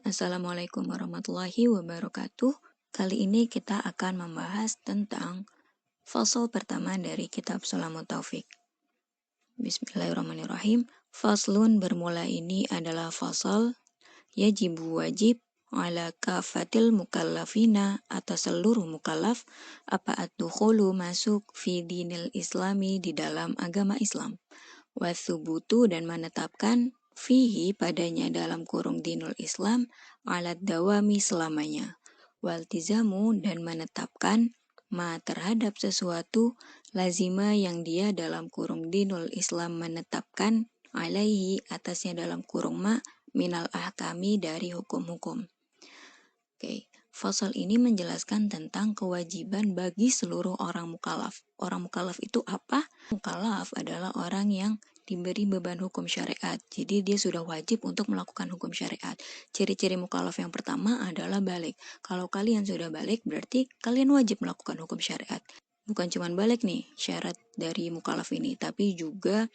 Assalamualaikum warahmatullahi wabarakatuh. Kali ini kita akan membahas tentang fasal pertama dari kitab Sulamut Taufik. Bismillahirrahmanirrahim. Faslun bermula ini adalah fasal yajibu wajib ala kafatil mukallafina atas seluruh mukallaf apa ad-dukhulu masuk fi dinil islami di dalam agama Islam. Wathubutu dan menetapkan fihi padanya dalam kurung dinul Islam alat dawami selamanya. Waltizamu dan menetapkan ma terhadap sesuatu lazima yang dia dalam kurung dinul Islam menetapkan alaihi atasnya dalam kurung ma minal ahkami dari hukum-hukum. Fasal ini menjelaskan tentang kewajiban bagi seluruh orang mukallaf. Orang mukallaf itu apa? Mukallaf adalah orang yang diberi beban hukum syariat. Jadi dia sudah wajib untuk melakukan hukum syariat. Ciri-ciri mukallaf yang pertama adalah balik. Kalau kalian sudah balik, berarti kalian wajib melakukan hukum syariat. Bukan cuma balik nih syarat dari mukallaf ini, tapi juga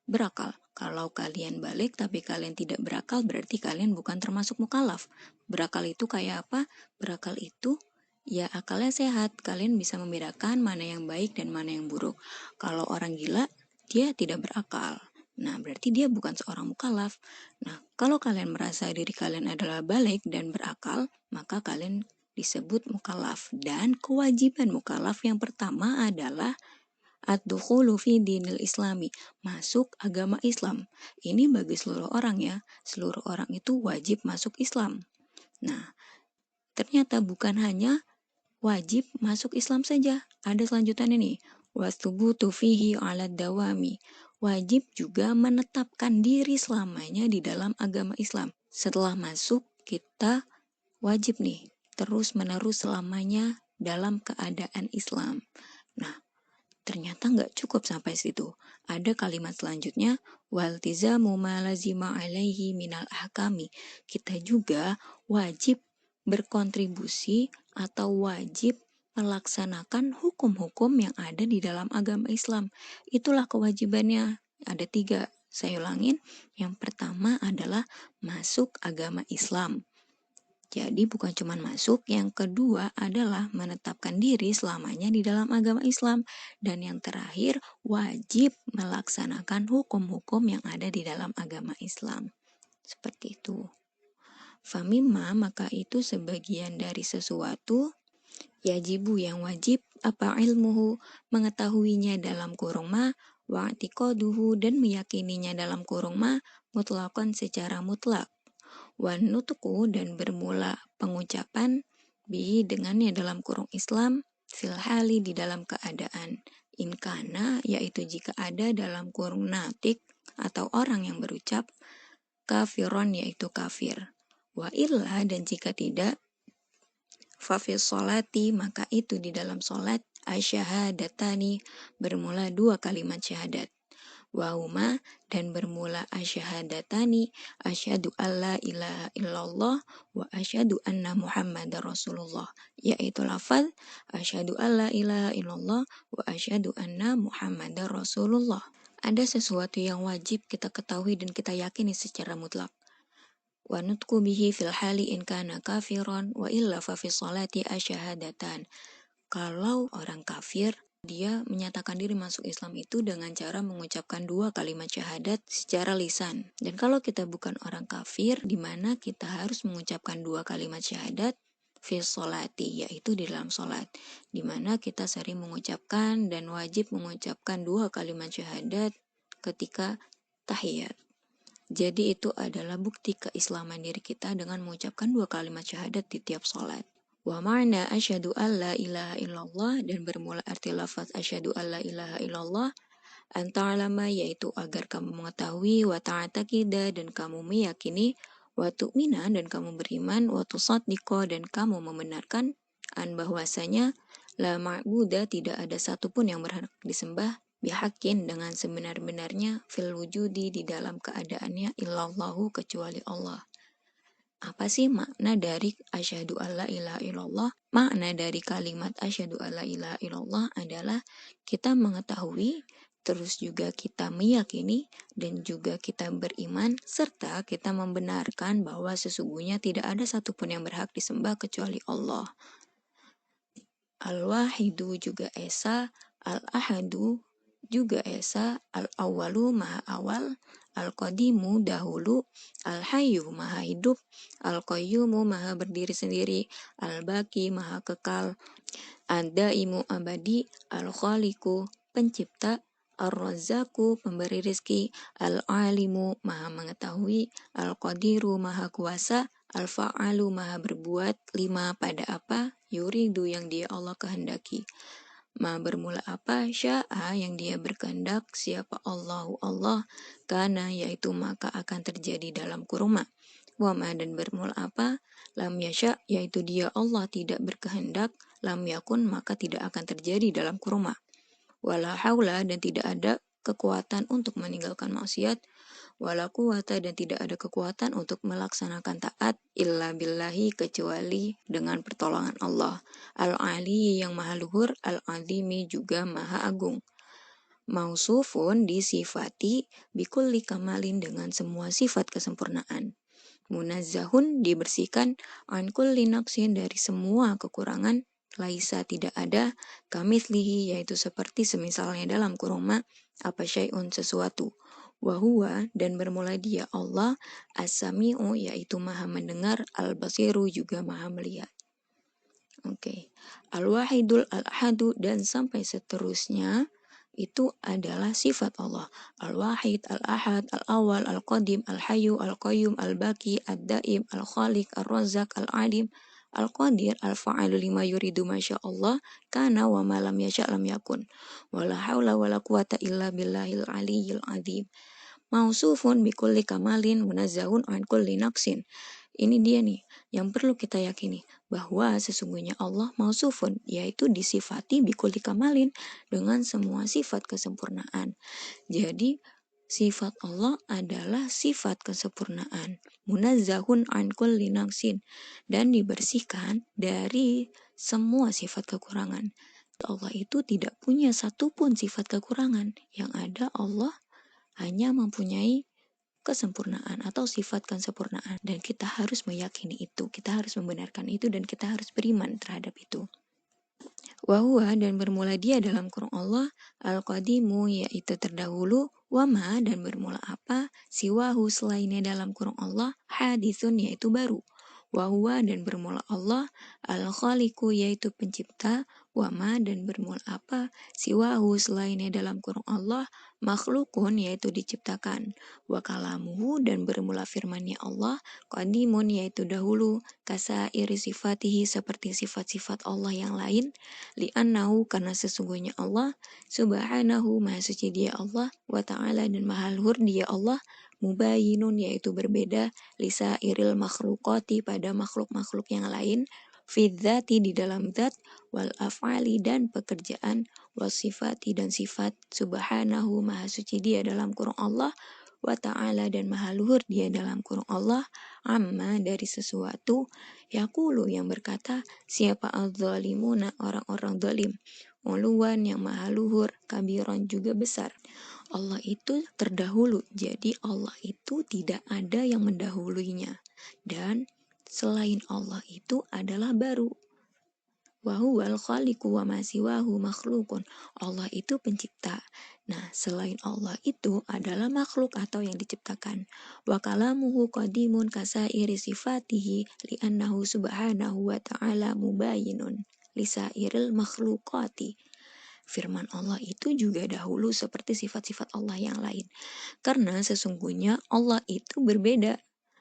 berakal. Kalau kalian balik tapi kalian tidak berakal, berarti kalian bukan termasuk mukallaf. Berakal itu kayak apa? Berakal itu ya akalnya sehat. Kalian bisa membedakan mana yang baik dan mana yang buruk. Kalau orang gila, dia tidak berakal. Nah, berarti dia bukan seorang mukallaf. Nah, kalau kalian merasa diri kalian adalah balik dan berakal, maka kalian disebut mukallaf. Dan kewajiban mukallaf yang pertama adalah ad-dukhulu fi dinil islami, masuk agama Islam. Ini bagi seluruh orang ya, seluruh orang itu wajib masuk Islam. Nah, ternyata bukan hanya wajib masuk Islam saja, ada selanjutnya nih, wathubutu fihi ala dawami, wajib juga menetapkan diri selamanya di dalam agama Islam. Setelah masuk, kita wajib nih, terus menerus selamanya dalam keadaan Islam. Nah, ternyata nggak cukup sampai situ. Ada kalimat selanjutnya, waltizamu ma lazima alaihi minal ahkami. Kita juga wajib berkontribusi atau wajib melaksanakan hukum-hukum yang ada di dalam agama Islam. Itulah kewajibannya. Ada 3. Saya ulangin. Yang pertama adalah masuk agama Islam. Jadi bukan cuma masuk, yang kedua adalah menetapkan diri selamanya di dalam agama Islam. Dan yang terakhir, wajib melaksanakan hukum-hukum yang ada di dalam agama Islam. Seperti itu. Famimma, maka itu sebagian dari sesuatu, yajibu yang wajib, apa ilmuhu, mengetahuinya dalam kurung ma, wa'tiqaduhu dan meyakininya dalam kurung ma, mutlakon secara mutlak. Wan nutuku dan bermula pengucapan bihi dengannya dalam kurung Islam fil hali di dalam keadaan inkana yaitu jika ada dalam kurung natik atau orang yang berucap kafiron yaitu kafir. Wa illa dan jika tidak fafil sholati maka itu di dalam sholat asyahadatani bermula 2 kalimat syahadat. Wahuma dan bermula asyahadatani asyhadu alla ilaha illallah wa asyhadu anna muhammadar rasulullah, yaitu lafaz asyhadu alla ilaha illallah wa asyhadu anna muhammadar rasulullah. Ada sesuatu yang wajib kita ketahui dan kita yakini secara mutlak. Wa nutqu bihi fil hali in kana kafiran wa illa fa fi sholati asyhadatan. Kalau orang kafir, dia menyatakan diri masuk Islam itu dengan cara mengucapkan 2 kalimat syahadat secara lisan. Dan kalau kita bukan orang kafir, di mana kita harus mengucapkan 2 kalimat syahadat fi sholati, yaitu di dalam sholat. Di mana kita sering mengucapkan dan wajib mengucapkan 2 kalimat syahadat ketika tahiyat. Jadi itu adalah bukti keislaman diri kita dengan mengucapkan 2 kalimat syahadat di tiap sholat. Wa ma'na asyhadu alla ilaha illallah dan bermula arti lafaz asyhadu alla ilaha illallah anta'lama yaitu agar kamu mengetahui wa ta'taqida dan kamu meyakini wa tu'mina dan kamu beriman wa tusaddiqa dan kamu membenarkan an bahwasanya la ma'buda tidak ada satupun yang berhak disembah bihaqqin dengan sebenar-benarnya fil wujudi di dalam keadaannya illallahu kecuali Allah. Apa sih makna dari asyhadu alla ilaha illallah? Makna dari kalimat asyhadu alla ilaha illallah adalah kita mengetahui Terus juga kita meyakini dan juga kita beriman, serta kita membenarkan bahwa sesungguhnya tidak ada satupun yang berhak disembah kecuali Allah. Al-Wahidu juga Esa, Al-Ahadu juga Esa, Al-Awalu Maha Awal, Al-Qadimu dahulu, Al-Hayyu Maha Hidup, Al-Qayyumu Maha berdiri sendiri, Al-Baqi Maha kekal, Ad-Daimu abadi, Al-Khaliqu pencipta, Ar-Razzaku pemberi rizki, Al-Alimu maha mengetahui, Al-Qadiru maha kuasa, Al-Fa'alu maha berbuat, lima pada apa, yuridu yang dia Allah kehendaki. Ma bermula apa, sya'a yang dia berkehendak, siapa Allahu Allah, kana yaitu maka akan terjadi dalam kurma. Wama dan bermula apa, lam yasha yaitu dia Allah tidak berkehendak, lam yakun maka tidak akan terjadi dalam kurma. Wala haula dan tidak ada kekuatan untuk meninggalkan maksiat, wala quwata dan tidak ada kekuatan untuk melaksanakan taat, illa billahi kecuali dengan pertolongan Allah. Al-Ali yang maha luhur, al-azimi juga maha agung. Mausufun disifati bikulli kamalin dengan semua sifat kesempurnaan. Munazzahun dibersihkan, an kulli naqsin dari semua kekurangan, laisa tidak ada, kamitslihi yaitu seperti semisalnya dalam kurma, apa syai'un sesuatu. Wahuwa dan bermula dia Allah, as-sami'u yaitu maha mendengar, al-basiru juga maha melihat. Oke. Al-wahidul al-ahadu dan sampai seterusnya itu adalah sifat Allah. Al-wahid, al-ahad, al-awal, al-qadim, al-hayyu, al-qayyum, al-baqi, ad-daim, al-khaliq, ar-razzaq, al-alim, al-qadir, al-fa'alu lima yuridu masya Allah, kana wa ma lam yasha' lam yakun. Wala haula wala quwata illa billahil aliyyil azim. Mausufun bikulli kamalin munazzahun an kulli naqsin. Ini dia nih yang perlu kita yakini, bahwa sesungguhnya Allah mausufun, yaitu disifati bikulli kamalin dengan semua sifat kesempurnaan. Jadi sifat Allah adalah sifat kesempurnaan, munazzahun an kulli naqsin, dan dibersihkan dari semua sifat kekurangan. Allah itu tidak punya satupun sifat kekurangan, yang ada Allah hanya mempunyai kesempurnaan atau sifat kesempurnaan, dan kita harus meyakini itu, kita harus membenarkan itu, dan kita harus beriman terhadap itu. Wahuwa dan bermula dia dalam Quran Allah, al-qadimu yaitu terdahulu, wama dan bermula apa, siwahu selainnya dalam Quran Allah, hadisun yaitu baru. Wahuwa dan bermula Allah, al-khaliqu yaitu pencipta, wama dan bermula apa, siwahu selainnya dalam Quran Allah, makhlukun yaitu diciptakan. Wa kalamuhu dan bermula firmannya Allah, qadimun yaitu dahulu, kasairi sifatihi seperti sifat-sifat Allah yang lain, li'annahu karena sesungguhnya Allah, subhanahu maha suci dia Allah, wa ta'ala dan maha luhur dia Allah, mubayinun yaitu berbeda, lisa iril makhlukati pada makhluk-makhluk yang lain, fidzati di dalam zat, wal af'ali dan pekerjaan, wasifati dan sifat, subhanahu maha suci dia dalam Quran Allah, wa ta'ala dan maha luhur dia dalam Quran Allah, amma dari sesuatu, yaqulu yang berkata, siapa al-zalimuna orang-orang zalim, uluwan yang maha luhur, kabiron juga besar. Allah itu terdahulu, jadi Allah itu tidak ada yang mendahuluinya, dan selain Allah itu adalah baru. Wahuwal khaliqu wa ma siwahu makhlukun. Allah itu pencipta. Nah, selain Allah itu adalah makhluk atau yang diciptakan. Wa kalamuhu qadimun kasairi sifatihi li'annahu subhanahu wa ta'ala mubayinun lisairil makhlukati. Firman Allah itu juga dahulu seperti sifat-sifat Allah yang lain. Karena sesungguhnya Allah itu berbeda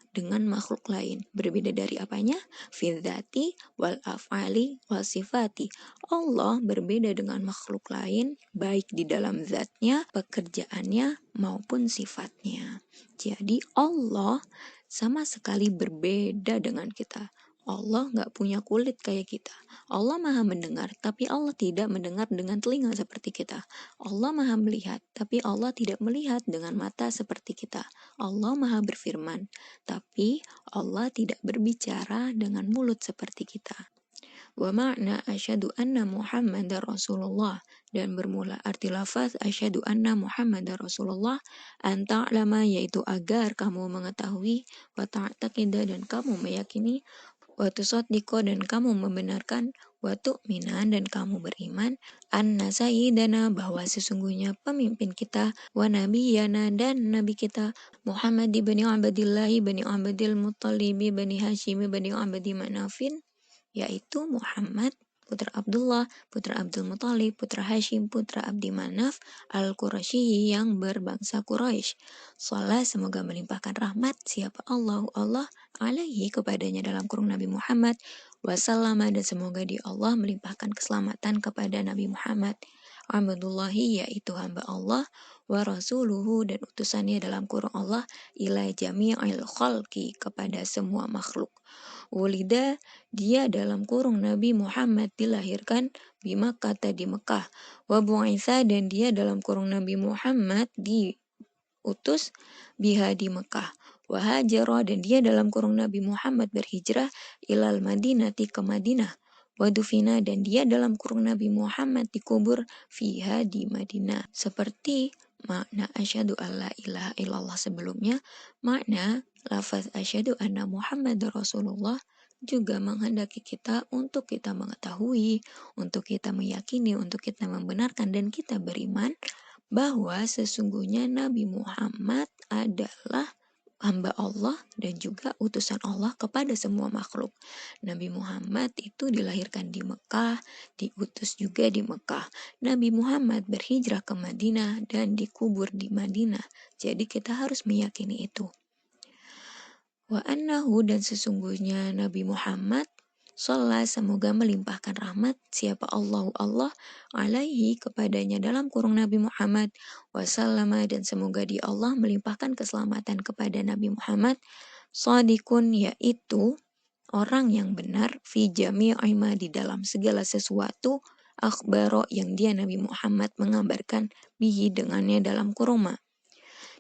dengan makhluk lain. Berbeda dari apanya? Fidzati wal af'ali wal sifati. Allah berbeda dengan makhluk lain, baik di dalam zatnya, pekerjaannya, maupun sifatnya. Jadi Allah sama sekali berbeda dengan kita. Allah nggak punya kulit kayak kita. Allah maha mendengar, tapi Allah tidak mendengar dengan telinga seperti kita. Allah maha melihat, tapi Allah tidak melihat dengan mata seperti kita. Allah maha berfirman, tapi Allah tidak berbicara dengan mulut seperti kita. Wa makna asyhadu anna Muhammadar Rasulullah, dan bermula arti lafaz asyhadu anna Muhammadar Rasulullah an ta'lama, yaitu agar kamu mengetahui, wa ta'taqida, dan kamu meyakini, wa tusaddiqa, dan kamu membenarkan, wa tu'minan, dan kamu beriman, anna sayyidana, bahwa sesungguhnya pemimpin kita, wa nabiyana, dan nabi kita, Muhammad ibni Abdillah ibni Abdil Muttalib ibni Hashim ibni Abdi Manafin, yaitu Muhammad putra Abdullah, putra Abdul Muthalib, putra Hashim, putra Abdi Manaf, Al-Qurasyi, yang berbangsa Quraisy. Salat semoga melimpahkan rahmat siapa Allah alaihi, kepadanya dalam kurung Nabi Muhammad, wasallama, dan semoga di Allah melimpahkan keselamatan kepada Nabi Muhammad. Abdullahi, yaitu hamba Allah, wa rasuluhu, dan utusannya dalam kurung Allah, ila jami'il khalqi, kepada semua makhluk. Wulida, dia dalam kurung Nabi Muhammad dilahirkan di Makkah, di Mekah. Wa bu'itsa, dan dia dalam kurung Nabi Muhammad diutus biha di Mekah. Wa hajara, dan dia dalam kurung Nabi Muhammad berhijrah ilal Madinati, ke Madinah. Wa dufina, dan dia dalam kurung Nabi Muhammad dikubur fiha, di Madinah. Seperti makna asyhadu alla ilaha illallah sebelumnya, makna lafaz asyhadu anna Muhammadar Rasulullah juga menghendaki kita untuk kita mengetahui, untuk kita meyakini, untuk kita membenarkan, dan kita beriman bahwa sesungguhnya Nabi Muhammad adalah hamba Allah dan juga utusan Allah kepada semua makhluk. Nabi Muhammad itu dilahirkan di Mekah, diutus juga di Mekah. Nabi Muhammad berhijrah ke Madinah dan dikubur di Madinah. Jadi kita harus meyakini itu. Wa annahu, dan sesungguhnya Nabi Muhammad Sholat semoga melimpahkan rahmat siapa Allah alaihi, kepadanya dalam kurung Nabi Muhammad, wasallama, dan semoga di Allah melimpahkan keselamatan kepada Nabi Muhammad, shadiqun, yaitu orang yang benar, fi jami'i ma, di dalam segala sesuatu, akhbaro, yang dia Nabi Muhammad mengabarkan, bihi, dengannya dalam kurung ma.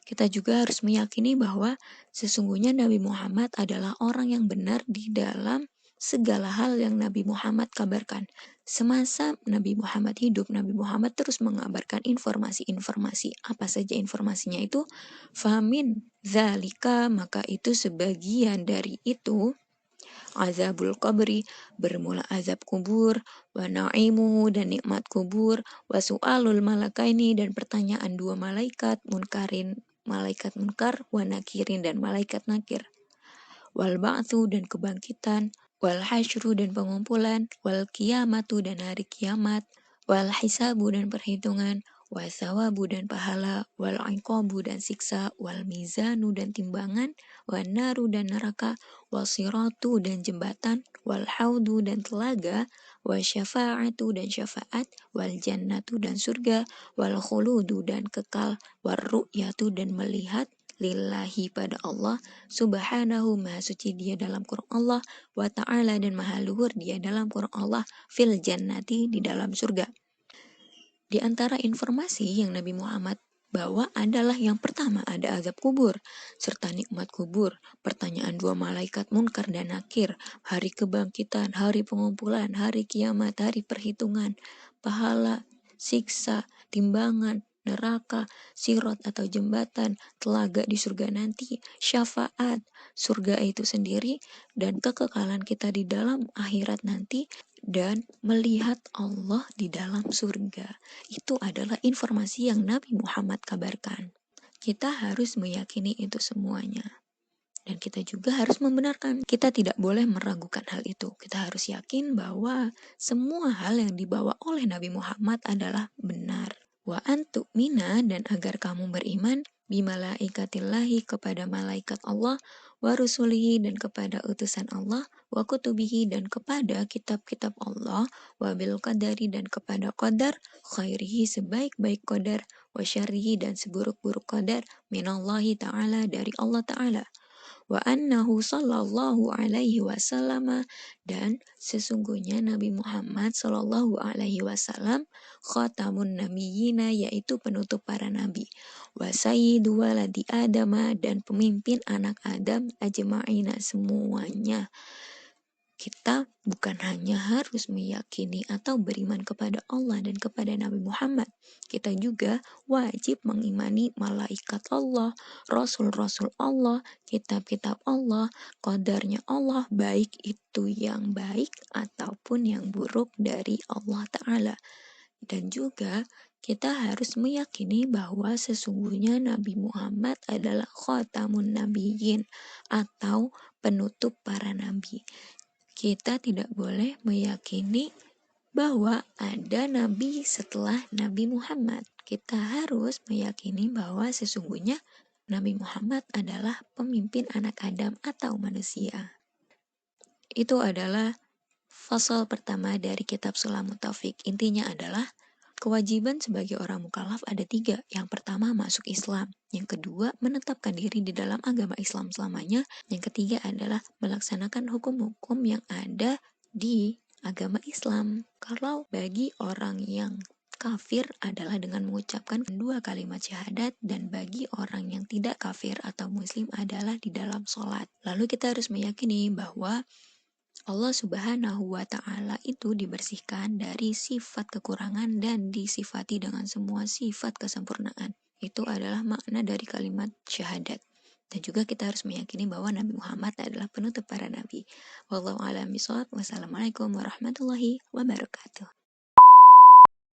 Kita juga harus meyakini bahwa sesungguhnya Nabi Muhammad adalah orang yang benar di dalam segala hal yang Nabi Muhammad kabarkan. Semasa Nabi Muhammad hidup, Nabi Muhammad terus mengabarkan informasi-informasi. Apa saja informasinya itu? Famin zalika, maka itu sebagian dari itu, azabul qabri, bermula azab kubur, wa na'imuhu, dan nikmat kubur, wa su'alul malakaini, dan pertanyaan dua malaikat, munkarin, malaikat munkar, wa nakirin, dan malaikat nakir, wal ba'tsu, dan kebangkitan, wal hasyru, dan pengumpulan, wal qiyamatu, dan hari kiamat, wal hisabu, dan perhitungan, wal thawabu, dan pahala, wal iqabu, dan siksa, wal mizanu, dan timbangan, wal naru, dan neraka, wal siratu, dan jembatan, wal haudu, dan telaga, wal syafa'atu, dan syafaat, wal jannatu, dan surga, wal khuludu, dan kekal, wal ru'yatu, dan melihat, lillahi, pada Allah, subhanahu, maha suci dia dalam kurung Allah, wa ta'ala, dan maha luhur dia dalam kurung Allah, fil jannati, di dalam surga. Di antara informasi yang Nabi Muhammad bawa adalah yang pertama ada azab kubur, serta nikmat kubur, pertanyaan dua malaikat munkar dan nakir, hari kebangkitan, hari pengumpulan, hari kiamat, hari perhitungan, pahala, siksa, timbangan, neraka, sirat atau jembatan, telaga di surga nanti, syafaat, surga itu sendiri, dan kekekalan kita di dalam akhirat nanti, dan melihat Allah di dalam surga. Itu adalah informasi yang Nabi Muhammad kabarkan. Kita harus meyakini itu semuanya. Dan kita juga harus membenarkan. Kita tidak boleh meragukan hal itu. Kita harus yakin bahwa semua hal yang dibawa oleh Nabi Muhammad adalah benar. Wa antu'mina, dan agar kamu beriman, bimalaikatillahi, kepada malaikat Allah, wa rusulihi, dan kepada utusan Allah, wa kutubihi, dan kepada kitab-kitab Allah, wa bil qadari, dan kepada qadar, khairihi, sebaik-baik qadar, wa syarrihi, dan seburuk-buruk qadar, minallahi ta'ala, dari Allah ta'ala. Wa annahu sallallahu alaihi wasallam, dan sesungguhnya Nabi Muhammad sallallahu alaihi wasallam khatamun nabiyina, yaitu penutup para nabi, wa sayyidu waladi Adam, dan pemimpin anak Adam ajma'ina, semuanya. kita bukan hanya harus meyakini atau beriman kepada Allah dan kepada Nabi Muhammad, kita juga wajib mengimani malaikat Allah, rasul-rasul Allah, kitab-kitab Allah, qadarnya Allah, baik itu yang baik ataupun yang buruk dari Allah Ta'ala. Dan juga kita harus meyakini bahwa sesungguhnya Nabi Muhammad adalah khatamun nabiyyin atau penutup para nabi. Kita tidak boleh meyakini bahwa ada nabi setelah Nabi Muhammad. Kita harus meyakini bahwa sesungguhnya Nabi Muhammad adalah pemimpin anak Adam atau manusia. Itu adalah fasal pertama dari kitab Sulamut Taufik. Intinya adalah kewajiban sebagai orang mukallaf ada 3. Yang pertama, masuk Islam. Yang kedua, menetapkan diri di dalam agama Islam selamanya. Yang ketiga adalah melaksanakan hukum-hukum yang ada di agama Islam. Kalau bagi orang yang kafir adalah dengan mengucapkan 2 kalimat syahadat, dan bagi orang yang tidak kafir atau muslim adalah di dalam sholat. Lalu kita harus meyakini bahwa Allah Subhanahu wa Ta'ala itu dibersihkan dari sifat kekurangan dan disifati dengan semua sifat kesempurnaan. Itu adalah makna dari kalimat syahadat. Dan juga kita harus meyakini bahwa Nabi Muhammad adalah penutup para nabi. Wallahu a'lam bishawab. Wassalamualaikum warahmatullahi wabarakatuh.